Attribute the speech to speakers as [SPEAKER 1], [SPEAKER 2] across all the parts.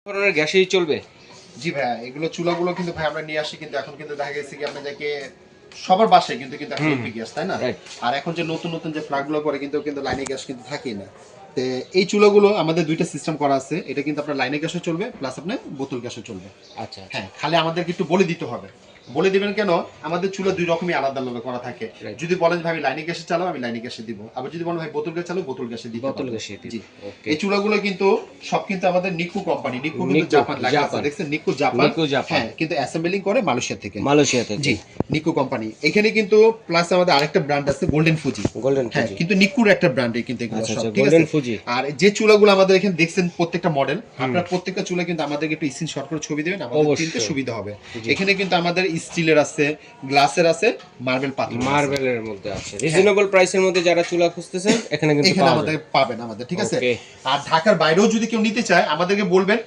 [SPEAKER 1] ধরনের গ্যাসেই চলবে?
[SPEAKER 2] জি ভাইয়া, এগুলো চুলাগুলো কিন্তু ভাই আমরা নিয়ে আসি, কিন্তু এখন কিন্তু দেখা গেছে কি আপনাদেরকে সবার বাসায় কিন্তু কিন্তু এখন এলপি গ্যাস, তাই না? আর এখন যে নতুন নতুন যে ফ্ল্যাগগুলো করে কিন্তু লাইনে গ্যাস কিন্তু থাকেই না। তো এই চুলাগুলো আমাদের দুইটা সিস্টেম করা আছে, এটা কিন্তু আপনার লাইনে গ্যাসও চলবে প্লাস আপনার বোতল গ্যাসও চলবে।
[SPEAKER 1] আচ্ছা
[SPEAKER 2] হ্যাঁ, খালি আমাদেরকে একটু বলে দিতে হবে। বলে দিবেন কেন? আমাদের চুলা দুই রকমই আলাদা আলাদা করা থাকে। যদি বলেন ভাই আমি লাইনে গ্যাসে চালাবো, আমি লাইনে গ্যাসে দিব। আবার যদি বলেন ভাই বোতল গ্যাস চালাবো, বোতল গ্যাসে দিব।
[SPEAKER 1] বোতল গ্যাসে দিব।
[SPEAKER 2] জি। এই চুলাগুলো কিন্তু সব কিন্তু আমাদের নিকু কোম্পানি, নিকু কিন্তু জাপান লেখা আছে, দেখছেন নিকু জাপান। হ্যাঁ, কিন্তু অ্যাসেম্বলিং করে মালয়েশিয়া থেকে।
[SPEAKER 1] মালয়েশিয়া থেকে।
[SPEAKER 2] জি, নিকু কোম্পানি। এখানে কিন্তু প্লাস আমাদের আরেকটা ব্র্যান্ড আছে গোল্ডেন ফুজি। হ্যাঁ, কিন্তু নিকুর একটা ব্র্যান্ডে কিন্তু এগুলো সব, ঠিক আছে? আর যে চুলাগুলো আমাদের এখানে দেখছেন প্রত্যেকটা মডেল, আপনারা প্রত্যেকটা চুলা কিন্তু আমাদেরকে একটু স্ক্রিনশট করে ছবি দিবেন, আমাদের চিনতে সুবিধা হবে। এখানে কিন্তু আমাদের স্টিলের আছে, গ্লাসের আছে, মার্বেল পাথর,
[SPEAKER 1] মার্বেলের মধ্যে আছে। রিজনেবল প্রাইসের মধ্যে যারা চুলা খুঁজতেছেন এখানে কিন্তু
[SPEAKER 2] আমাদের পাবেন আমাদের, ঠিক আছে? আর ঢাকার বাইরেও যদি কেউ নিতে চায় আমাদেরকে বলবেন,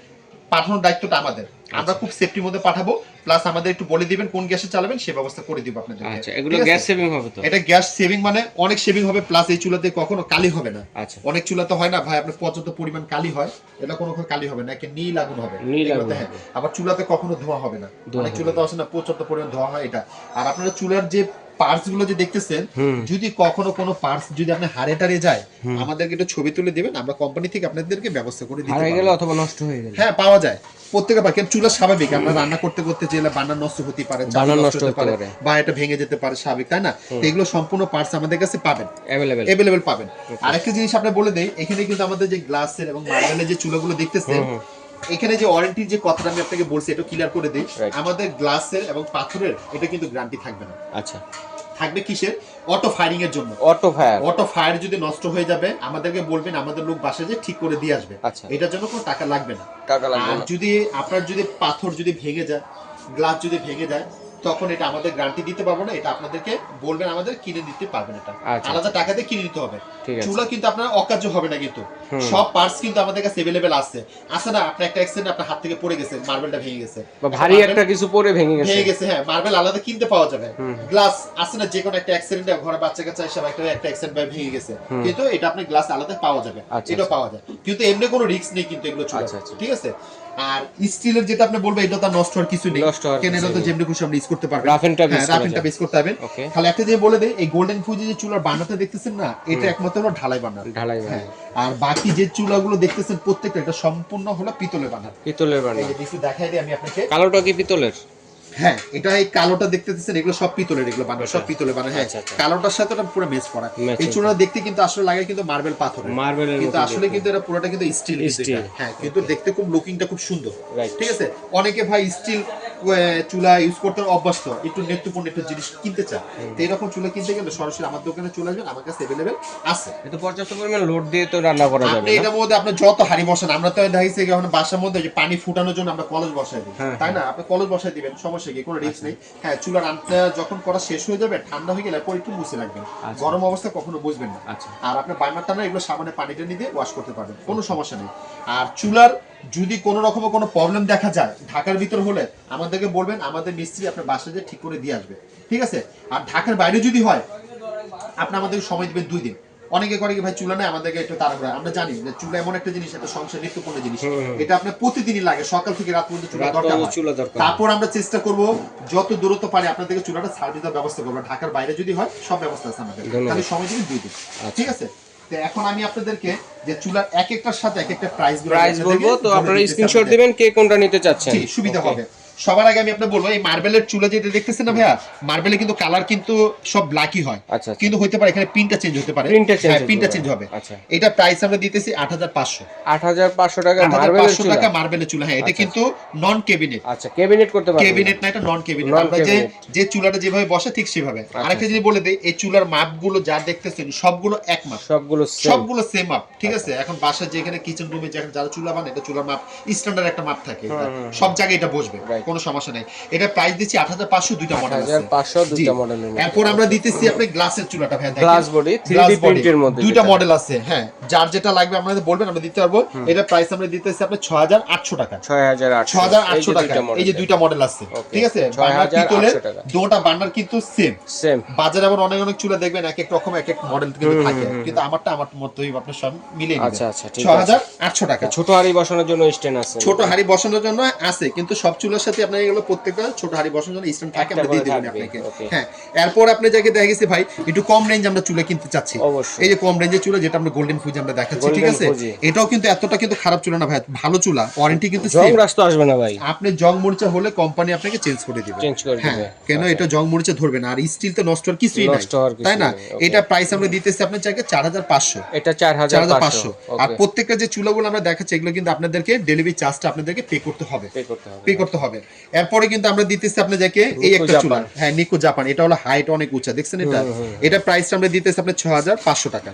[SPEAKER 2] পাঠানোর দায়িত্বটা আমাদের। আমরা খুব সেফটির মধ্যে পাঠাবো, প্লাস আমাদের একটু বলে দিবেন কোন গ্যাসে চালাবেন, সেই ব্যবস্থা করে দিব আপনাদের।
[SPEAKER 1] আচ্ছা, এগুলো গ্যাস সেভিং হবে তো?
[SPEAKER 2] এটা গ্যাস সেভিং মানে অনেক সেভিং হবে, প্লাস এই চুলাতে কখনো কালি হবে না।
[SPEAKER 1] আচ্ছা,
[SPEAKER 2] অনেক চুলাতে হয় না ভাই আপনার পর্যাপ্ত পরিমাণ কালি হয়, এটা কোনো কালি হবে না, একে নীল আগুন হবে। আবার চুলাতে কখনো ধোঁয়া হবে না, অনেক চুলাতে আসে না পর্যাপ্ত পরিমাণ ধোঁয়া হয় এটা। আর আপনারা চুলার যে পার্টস গুলো যে দেখতেছেন, যদি কখনো কোনো পার্টস যদি আপনি হারে টারে যায়, আমাদেরকে একটু ছবি তুলে দিবেন, আমরা কোম্পানি থেকে আপনাদেরকে ব্যবস্থা করে দিতে পারবো।
[SPEAKER 1] অথবা নষ্ট হয়ে গেলে,
[SPEAKER 2] হ্যাঁ, পাওয়া যায় প্রত্যেকটা পাখি। চুলা স্বাভাবিক, আমরা রান্না করতে করতে যে বান্না নষ্ট হতে পারে, নষ্ট হতে পারে, বা এটা ভেঙে যেতে পারে, স্বাভাবিক, তাই না? এগুলো সম্পূর্ণ পার্টস আমাদের কাছে পাবেন, अवेलेबल পাবেন। আরেকটা জিনিস আপনি বলে দেই, এখানে কিন্তু আমাদের যে গ্লাসের এবং মার্বেলের যে চুলাগুলো দেখতেছেন, এখানে যে ওয়ারেন্টির যে কথাটা আমি আপনাকে বলছি, এটা ক্লিয়ার করে দিই। আমাদের গ্লাসের এবং পাথরের এটা কিন্তু গ্যারান্টি থাকবে না।
[SPEAKER 1] আচ্ছা,
[SPEAKER 2] থাকবে কিসের? অটো ফায়ারিং এর জন্য। অটো ফায়ার যদি নষ্ট হয়ে যাবে আমাদেরকে বলবেন, আমাদের লোক বাসায় যে ঠিক করে দিয়ে আসবে। এটার জন্য কোনো টাকা লাগবে না। আর যদি আপনার যদি পাথর যদি ভেঙে যায়, গ্লাস যদি ভেঙে যায়, তখন এটা আমাদের গ্যারান্টি দিতে পারবো না, এটা আপনাদেরকে বলবেন, আমাদের কিনে দিতে পারবেন, এটা আলাদা টাকা দিয়ে কিনে নিতে হবে। চুলা কিন্তু আপনার অকার্য হবে না, কিন্তু সব পার্টস কিন্তু আমাদের কাছে अवेलेबल আছে। আছে না, আপনার একটা অ্যাক্সিডেন্ট, আপনার হাত থেকে পড়ে গেছে, মার্বেলটা ভেঙে গেছে,
[SPEAKER 1] বা ভারী একটা কিছু পড়ে ভেঙে গেছে, হ্যাঁ,
[SPEAKER 2] মার্বেল আলাদা কিনতে পাওয়া যাবে। গ্লাস আছে না, যে কোনো একটা অ্যাক্সিডেন্টে ঘরে বাচ্চা কাচ্চা এসে একটা অ্যাক্সিডেন্ট ভাই ভেঙে গেছে, কিন্তু এটা আপনি গ্লাস আলাদা পাওয়া যাবে, এটা পাওয়া যায়, কিন্তু এমনি কোনো রিস্ক নেই কিন্তু এগুলো চুলা, ঠিক আছে? আর স্টিলের যেটা আপনি বলবেন, এটা তো নষ্ট হওয়ার কিছু নেই, কেন এটা তো যেমনি খুশি আপনি ইউজ করতে পারবেন, রাফ এন্ড টাফ ইউজ করতে পারবেন। খালি একটা যে বলে দেই, এই গোল্ডেন ফুজি যে চুলার বানাতে দেখতেছেন না, এটা একমাত্র হলো ঢালাই বানা। হ্যাঁ, আর বাকি যে চুলাগুলো দেখতেছেন প্রত্যেকটা এটা সম্পূর্ণ হলো পিতলের বানা। এই যে একটু দেখাই দিই আমি আপনাকে।
[SPEAKER 1] কালোটা কি পিতলের?
[SPEAKER 2] হ্যাঁ, এটা এই কালোটা দেখতেছেন, এগুলো সব পিতলের, এগুলো বানা সব পিতলের বানা। হ্যাঁ, কালোটার সাথে এটা পুরো ম্যাচ করা। এই চুলাটা দেখতে কিন্তু আসলে লাগে কিন্তু মার্বেল পাথর, কিন্তু আসলে কিন্তু এটা পুরোটা কিন্তু স্টিল। হ্যাঁ, কিন্তু দেখতে খুব লুকিংটা খুব সুন্দর, ঠিক আছে? অনেকে ভাই স্টিল চুলা ইউজ করতে অভ্যস্ত, একটু নেত্যপূর্ণ একটা জিনিস কিনতে চায়, তো এরকম চুলা কিনতে গেলে সরাসরি আমার দোকানে চলে আসবেন, আমার কাছে अवेलेबल আছে।
[SPEAKER 1] এটা পর্যাপ্ত পরিমাণ লোড দিয়ে তো রান্না করা যাবে।
[SPEAKER 2] আপনি এটার মধ্যে আপনি যত হাড়ি বসান, আমরা তো দেখাইছি এখন বাসার মধ্যে যে পানি ফুটানোর জন্য আমরা কলস বসাই দিই, তাই না? আপনি কলস বসাই দিবেন, সমস্যা কি? কোনো রিস্ক নেই। হ্যাঁ, চুলা রান্না যখন করা শেষ হয়ে যাবে, ঠান্ডা হয়ে গেলে পরে একটু মুছে রাখবেন, গরম অবস্থা কখনো বুঝবেন না। আর আপনি বাইমার টানা এগুলো সাবানে পানিটা নিয়ে ওয়াশ করতে পারবেন, কোনো সমস্যা নেই। আর চুলার যদি কোনো রকম কোনো প্রবলেম দেখা যায় ঢাকার ভিতর হলে আমাদেরকে বলবেন, আমাদের মিস্ত্রি আপনার বাসায় যে ঠিক করে দিয়ে আসবে, ঠিক আছে? আর ঢাকার বাইরে যদি হয়, আপনি আমাদেরকে সময় দিবেন 2 দিন। অনেকে করে কি ভাই চুলা নেই, আমাদেরকে একটু তাড়াহুড়া। আমরা জানি যে চুলা এমন একটা জিনিস, এটা সংসার নিত্যপূর্ণ জিনিস, এটা আপনার প্রতিদিনই লাগে, সকাল থেকে রাত পর্যন্ত চুলা দরকার। তারপর আমরা চেষ্টা করব যত দূরত্ব পারি আপনাদেরকে চুলাটা সার্ভিস দেওয়ার ব্যবস্থা করবো। ঢাকার বাইরে যদি হয়, সব ব্যবস্থা আছে আমাদের, খালি সময় দিবেন 2 দিন, ঠিক আছে? তো এখন আমি আপনাদেরকে যে চুলার এক একটার সাথে এক একটা প্রাইস
[SPEAKER 1] বলবো, তো আপনারা স্ক্রিনশট দিবেন কে কোনটা নিতে চাচ্ছেন,
[SPEAKER 2] ঠিক সুবিধা হবে। সবার আগে আমি আপনাকে বলবো, এই মার্বেলের চুলা যেটা দেখতেছেন না ভাইয়া, মার্বেলে কিন্তু কালার কিন্তু সব ব্ল্যাকই হয়, কিন্তু হতে পারে এখানে পিনটা চেঞ্জ হতে পারে, পিনটা চেঞ্জ হবে। এটা প্রাইস আমরা দিতেছি 8500 টাকা। মার্বেলের চুলা। হ্যাঁ, এটা কিন্তু নন ক্যাবিনেট।
[SPEAKER 1] আচ্ছা, ক্যাবিনেট করতে পারবেন,
[SPEAKER 2] ক্যাবিনেট না, এটা নন ক্যাবিনেট। আমরা যে চুলাটা যেভাবে বসে ঠিক সেভাবে। আরেকটা জিনিস বলে দেই, এই চুলার মাপগুলো যা দেখতেছেন সবগুলো এক মাপ, সবগুলো সেম মাপ, ঠিক আছে? এখন বাসায় যেখানে কিচেন রুমে যেখানে যারা চুলা বানায়, এটা চুলার মাপ স্ট্যান্ডার্ড একটা মাপ থাকে, সব জায়গায় এটা বসবে, কোনো সমস্যা নেই। এটা প্রাইস দিচ্ছি 8500, দুইটা মডেল আছে
[SPEAKER 1] 8500 দুইটা মডেলের মধ্যে।
[SPEAKER 2] এরপর আমরা দিতেছি আপনি গ্লাসের চুলাটা ভাই দেখেন,
[SPEAKER 1] গ্লাস বডি 3D প্রিন্টের মধ্যে
[SPEAKER 2] দুইটা মডেল আছে। হ্যাঁ, যার যেটা লাগবে আপনাদের বলবেন, আমরা দিতে পারবো। এটা প্রাইস আমরা দিতেছি আপনি 6800 টাকা,
[SPEAKER 1] 6800
[SPEAKER 2] টাকা। এই যে দুইটা মডেল আছে, ঠিক আছে, বার্নার পিতলের, দুটো বার্নার কিন্তু সেম। বাজারে আবার অনেক অনেক চুলা দেখবেন এক এক রকম এক এক মডেল কিন্তু থাকে, কিন্তু আমারটা আমার মতই আপনার সব মিলিয়ে নেবেন।
[SPEAKER 1] আচ্ছা ঠিক আছে,
[SPEAKER 2] 6800 টাকা।
[SPEAKER 1] ছোট হাড়ি বসানোর জন্য স্ট্যান্ড আছে,
[SPEAKER 2] ছোট হাড়ি বসানোর জন্য আছে, কিন্তু সব চুলার সাথে আপনার এগুলো প্রত্যেকটা ছোট হাড়ি বসানোর জন্য স্ট্যান্ড থাকে, আমরা দিয়ে দেব আপনাকে। হ্যাঁ, এরপর আপনি যাকে দেখা গেছে ভাই একটু কম রেঞ্জ আমরা চুলা কিনতে চাচ্ছি, এই যে কম রেঞ্জের চুলা যেটা আমরা গোল্ডেন ফুজি আমরা দেখাচ্ছি, ঠিক আছে, এটাও কিন্তু এতটা কিন্তু খারাপ চুলা না ভাই, ভালো চুলা, ওয়ারেন্টি কিন্তু
[SPEAKER 1] জং রাস্তা আসবে না ভাই।
[SPEAKER 2] আপনি জং মরিচা হলে কোম্পানি আপনাকে চেঞ্জ করে দিবে, হ্যাঁ, কেন এটা জং মরিচা ধরবে না, আর স্টিল তো নষ্ট হওয়ার কিছুই নাই, তাই না? এটা প্রাইস আমরা দিতেছি আপনার চাইকে 4500,
[SPEAKER 1] এটা 4500।
[SPEAKER 2] আর প্রত্যেকটা যে চুলাগুলো আমরা দেখাচ্ছি এগুলো কিন্তু আপনাদেরকে ডেলিভারি চার্জটা আপনাদেরকে পে করতে হবে। এরপরে কিন্তু আমরা দিতেছি আপনি যাকে এই একটা চুলা, হ্যাঁ, নিকো জাপান, এটা হলো হাইট অনেক উঁচা, দেখছেন এটা প্রাইস আমরা দিতেছি আপনি 6500 টাকা,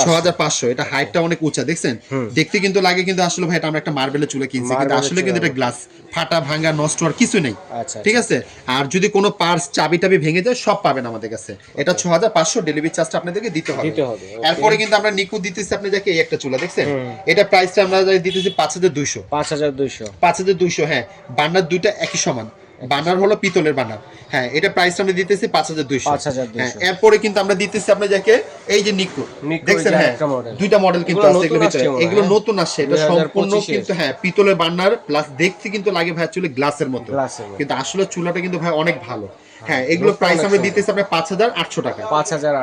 [SPEAKER 2] 6500। এটা হাইটটা অনেক উঁচা, দেখছেন, দেখতে কিন্তু লাগে কিন্তু আসলে ভাই এটা আমরা একটা মার্বেলের চুলা কিনছি, কিন্তু আসলে কিন্তু এটা গ্লাস, ফাটা ভাঙা নষ্ট আর কিছু নেই, ঠিক আছে। আর যদি কোনো পার্স চাবি টাবি ভেঙে যায় সব পাবেন আমাদের কাছে। এটা 6500, ডেলিভারি চার্জটা আপনাদেরকে দিতে হবে। এরপরে কিন্তু আমরা নিকো দিতেছি আপনি যাকে এই একটা চুলা, দেখছেন, এটা প্রাইসটা আমরা দিতেছি 5200। হ্যাঁ, বার্নার দুইটা একই সমান, বার্নার হলো পিতলের বার্নার। হ্যাঁ, এটা প্রাইস আমরা দিতেছি 5200। হ্যাঁ, এরপরে কিন্তু আমরা দিতেছি আপনি যাকে এই যে নিকো, দেখছেন, হ্যাঁ, দুইটা মডেল কিন্তু আছে এগুলোর ভিতরে, এগুলো নতুন আসছে, এটা সম্পূর্ণ কিন্তু হ্যাঁ পিতলের বার্নার, প্লাস দেখতে কিন্তু লাগে ভাই চুলে গ্লাসের মতো, কিন্তু আসলে চুলাটা কিন্তু ভাই অনেক ভালো। হ্যাঁ, এগুলো প্রাইস আমরা দিতেছি আপনার 5800 টাকা,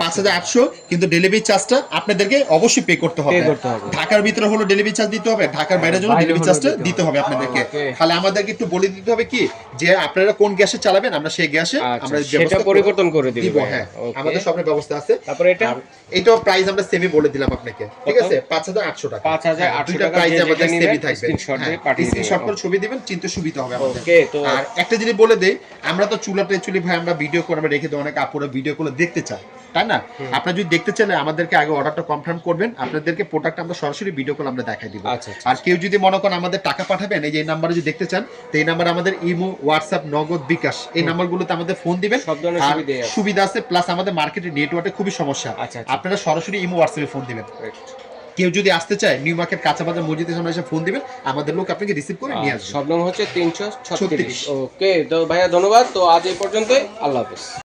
[SPEAKER 2] 5800, কিন্তু ডেলিভারি চার্জটা আপনাদেরকে অবশ্যই পে করতে হবে। ঢাকার ভিতরে হলো ডেলিভারি চার্জ দিতে হবে, ঢাকার বাইরের জন্য ডেলিভারি চার্জটা দিতে হবে আপনাদেরকে। তাহলে আমাদেরকে একটু বলে দিতে হবে কি যে আপনারা কোন গ্যাসে চালাবেন, আমরা সেই গ্যাসে আমরা
[SPEAKER 1] সেটা পরিবর্তন করে দিব।
[SPEAKER 2] হ্যাঁ, আমাদের সব ব্যবস্থা আছে। তারপরে এটাও প্রাইস আমরা সেমি বলে দিলাম আপনাকে, ঠিক আছে, 5800 টাকা,
[SPEAKER 1] 5800 টাকা
[SPEAKER 2] প্রাইসে আমাদের সেমি থাকবে। স্ক্রিনশট করে ছবি দিবেন, চিন্তা সুবিধা হবে আমাদের। আর একটা জিনিস বলে দেই, আমরা তো চুলাটা অ্যাকচুয়ালি ভাই আমরা ভিডিও করে আমরা রেখে দিই, অনেক আপুরা ভিডিও করে দেখতে চায়, তাই না? আপনারা যদি দেখতে চাইলে আমাদেরকে আগে অর্ডারটা কনফার্ম করবেন, আপনাদেরকে প্রোডাক্ট আমরা সরাসরি ভিডিও কল আমরা দেখাই দিব। আর কেউ যদি মনে করেন আমাদের টাকা পাঠাবেন, এই যে এই নাম্বারে যদি দেখতে চান, তো এই নাম্বারে আমাদের ইমো, হোয়াটসঅ্যাপ, নগদ, বিকাশ, এই নাম্বারগুলোতে আমাদের ফোন দিবেন, আর সুবিধা আছে, প্লাস আমাদের মার্কেটে নেটওয়ার্কে খুবই সমস্যা, আপনারা সরাসরি ইমো, হোয়াটসঅ্যাপে ফোন দিবেন। কেউ যদি আসতে চায় নিউ মার্কেট কাঁচাবাজার মসজিদের সামনে এসে ফোন দিবেন, আমাদের লোক আপনাকে রিসিভ করে নিয়ে আসবে।
[SPEAKER 1] সব নাম হচ্ছে 336। ওকে, তো ভাইয়া ধন্যবাদ। তো আজ এই পর্যন্তই, আল্লাহ হাফেজ।